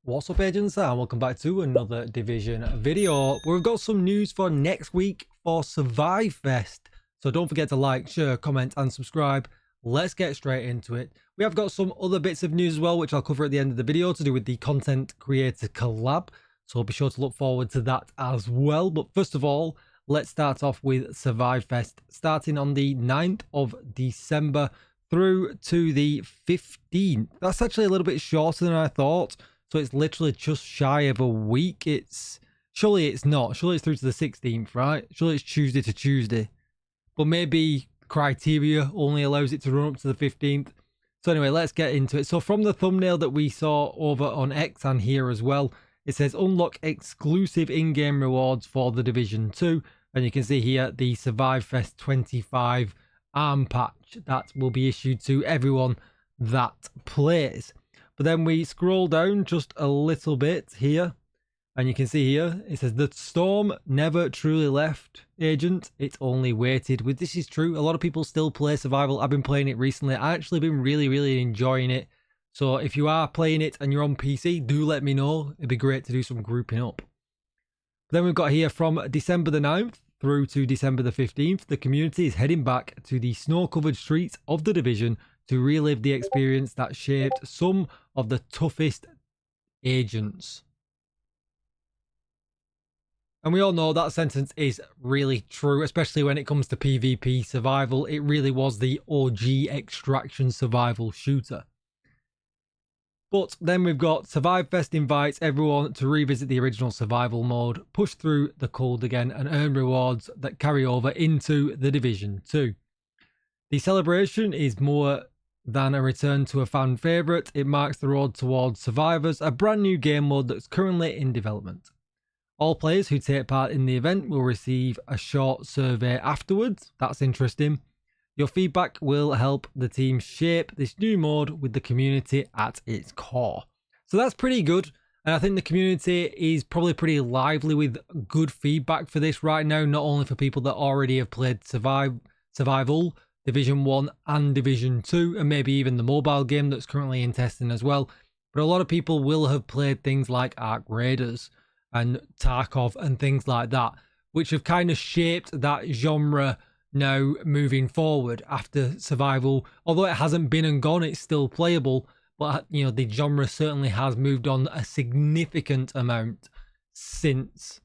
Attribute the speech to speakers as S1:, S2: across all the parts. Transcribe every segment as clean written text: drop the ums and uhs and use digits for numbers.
S1: What's up, agents, and welcome back to another Division video. We've got some news for next week for Survive Fest. So don't forget to like, share, comment and subscribe. Let's get straight into it. We have got some other bits of news as well, which I'll cover at the end of the video, to do with the content creator collab. So be sure to look forward to that as well. But first of all, let's start off with Survive Fest, starting on the 9th of December through to the 15th. That's actually a little bit shorter than I thought. So it's literally just shy of a week. Surely it's not. Surely it's through to the 16th, right? Surely it's Tuesday to Tuesday. But maybe criteria only allows it to run up to the 15th. So anyway, let's get into it. So from the thumbnail that we saw over on X and here as well, it says unlock exclusive in-game rewards for the Division 2. And you can see here the Survive Fest 25 arm patch that will be issued to everyone that plays. But then we scroll down just a little bit here, and you can see here, it says, the storm never truly left, agent, it only waited. With this is true, a lot of people still play survival. I've been playing it recently. I've actually been really enjoying it. So if you are playing it and you're on PC, do let me know. It'd be great to do some grouping up. Then we've got here from December the 9th through to December the 15th, the community is heading back to the snow-covered streets of the Division to relive the experience that shaped some of the toughest agents. And we all know that sentence is really true, especially when it comes to PvP survival. It really was the OG extraction survival shooter. But then we've got Survive Fest invites everyone to revisit the original survival mode, push through the cold again and earn rewards that carry over into the Division 2. The celebration is more than a return to a fan favourite. It marks the road towards Survivors, a brand new game mode that's currently in development. All players who take part in the event will receive a short survey afterwards. That's interesting. Your feedback will help the team shape this new mode with the community at its core. So that's pretty good. And I think the community is probably pretty lively with good feedback for this right now, not only for people that already have played Survival, Division 1 and Division 2, and maybe even the mobile game that's currently in testing as well. But a lot of people will have played things like Ark Raiders and Tarkov and things like that, which have kind of shaped that genre now moving forward after survival. Although it hasn't been and gone, it's still playable. But, you know, the genre certainly has moved on a significant amount since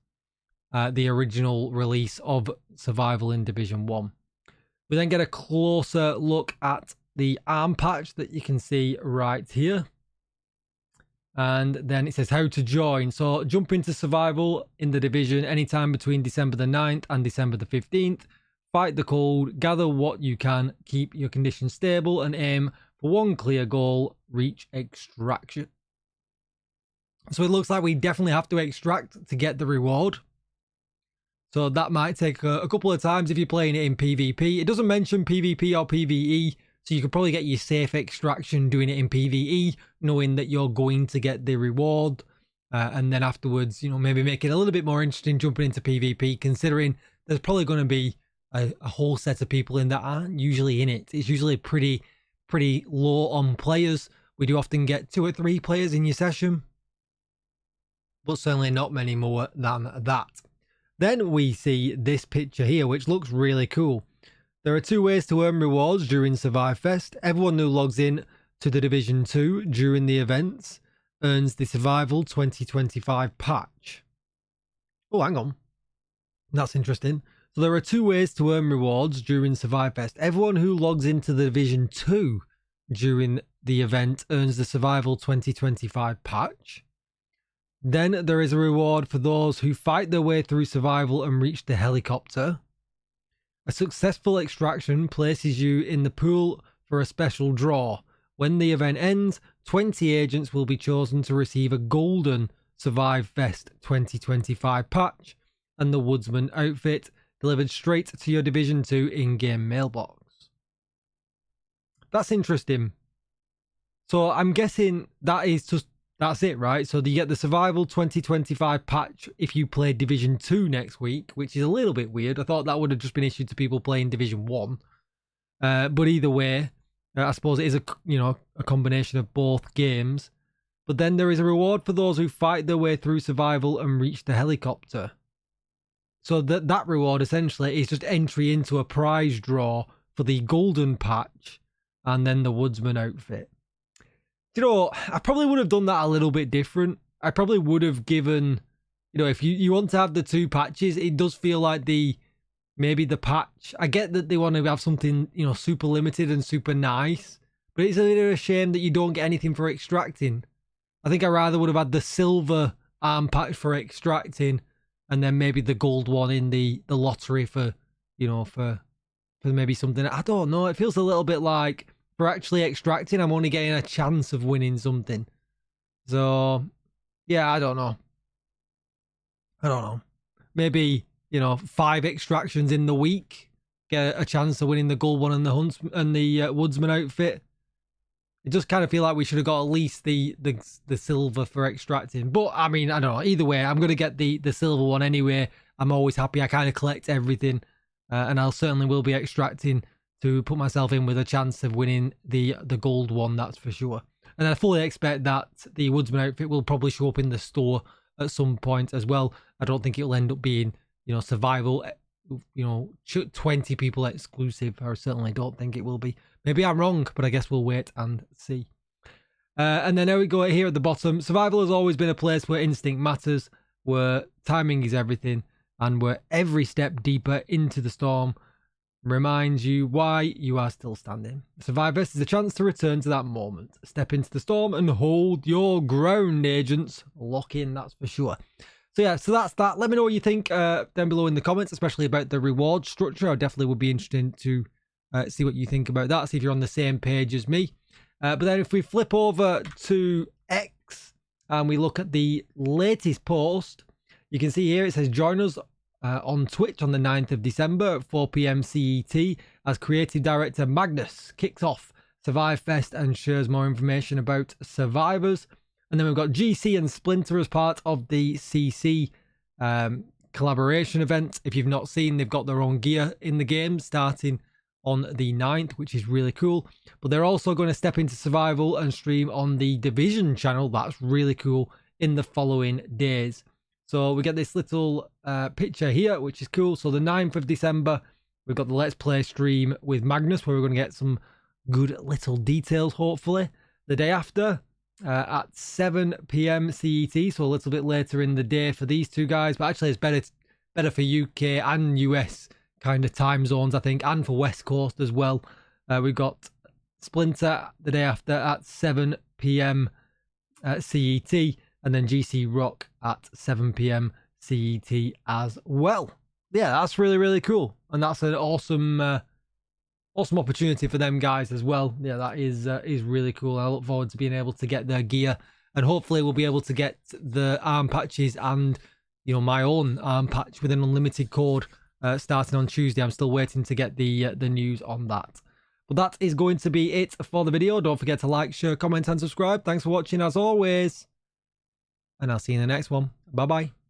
S1: the original release of survival in Division 1. We then get a closer look at the arm patch that you can see right here. And then it says how to join. So jump into survival in the Division anytime between December the 9th and December the 15th. Fight the cold, gather what you can, keep your condition stable and aim for one clear goal, reach extraction. So it looks like we definitely have to extract to get the reward. So that might take a couple of times if you're playing it in PvP. It doesn't mention PvP or PvE, so you could probably get your safe extraction doing it in PvE, knowing that you're going to get the reward. And then afterwards, you know, maybe make it a little bit more interesting jumping into PvP, considering there's probably going to be a whole set of people in that aren't usually in it. It's usually pretty low on players. We do often get 2 or 3 players in your session, but certainly not many more than that. Then we see this picture here, which looks really cool. There are 2 ways to earn rewards during Survive Fest. Everyone who logs in to the Division 2 during the events earns the Survival 2025 patch. Oh, hang on. That's interesting. So there are 2 ways to earn rewards during Survive Fest. Everyone who logs into the Division 2 during the event earns the Survival 2025 patch. Then there is a reward for those who fight their way through survival and reach the helicopter. A successful extraction places you in the pool for a special draw. When the event ends, 20 agents will be chosen to receive a golden Survive Fest 2025 patch and the Woodsman outfit delivered straight to your Division 2 in-game mailbox. That's interesting. So I'm guessing that is just that's it, right? So you get the Survival 2025 patch if you play Division 2 next week, which is a little bit weird. I thought that would have just been issued to people playing Division 1. But either way, I suppose it is a combination of both games. But then there is a reward for those who fight their way through survival and reach the helicopter. So that reward essentially is just entry into a prize draw for the golden patch and then the woodsman outfit. You know, I probably would have done that a little bit different. I probably would have given, you know, if you want to have the 2 patches, it does feel like maybe the patch. I get that they want to have something, you know, super limited and super nice, but it's a little a shame that you don't get anything for extracting. I think I rather would have had the silver arm patch for extracting, and then maybe the gold one in the lottery for, you know, for maybe something. I don't know. It feels a little bit like for actually extracting, I'm only getting a chance of winning something. So, yeah, I don't know. Maybe, you know, 5 extractions in the week, get a chance of winning the gold one and the woodsman outfit. It just kind of feel like we should have got at least the silver for extracting. But I mean, I don't know. Either way, I'm gonna get the silver one anyway. I'm always happy. I kind of collect everything, and I'll certainly will be extracting to put myself in with a chance of winning the gold one. That's for sure. And I fully expect that the woodsman outfit will probably show up in the store at some point as well. I don't think it'll end up being, you know, survival, you know, 20 people exclusive. I certainly don't think it will be. Maybe I'm wrong, but I guess we'll wait and see. And then there we go here at the bottom. Survival has always been a place where instinct matters, where timing is everything, and where every step deeper into the storm reminds you why you are still standing. Survivors is a chance to return to that moment. Step into the storm and hold your ground, agents. Lock in, that's for sure. So yeah, so that's that. Let me know what you think down below in the comments, especially about the reward structure. I definitely would be interested to see what you think about that, see if you're on the same page as me. But then if we flip over to X and we look at the latest post, you can see here it says join us on Twitch on the 9th of December at 4 PM CET as creative director Magnus kicks off Survive Fest and shares more information about survivors. And then we've got GC and Splinter as part of the CC collaboration event. If you've not seen, they've got their own gear in the game starting on the 9th, which is really cool. But they're also going to step into survival and stream on the Division channel. That's really cool in the following days. So we get this little picture here, which is cool. So the 9th of December, we've got the Let's Play stream with Magnus, where we're going to get some good little details, hopefully. The day after, at 7 PM CET, so a little bit later in the day for these two guys. But actually, it's better for UK and US kind of time zones, I think, and for West Coast as well. We've got Splinter the day after at 7 PM CET, and then GC Rock at 7 PM CET as well. Yeah, that's really, really cool, and that's an awesome opportunity for them guys as well. Yeah, that is really cool. I look forward to being able to get their gear, and hopefully we'll be able to get the arm patches and, you know, my own arm patch with an unlimited code starting on Tuesday. I'm still waiting to get the news on that. But that is going to be it for the video. Don't forget to like, share, comment, and subscribe. Thanks for watching as always, and I'll see you in the next one. Bye bye.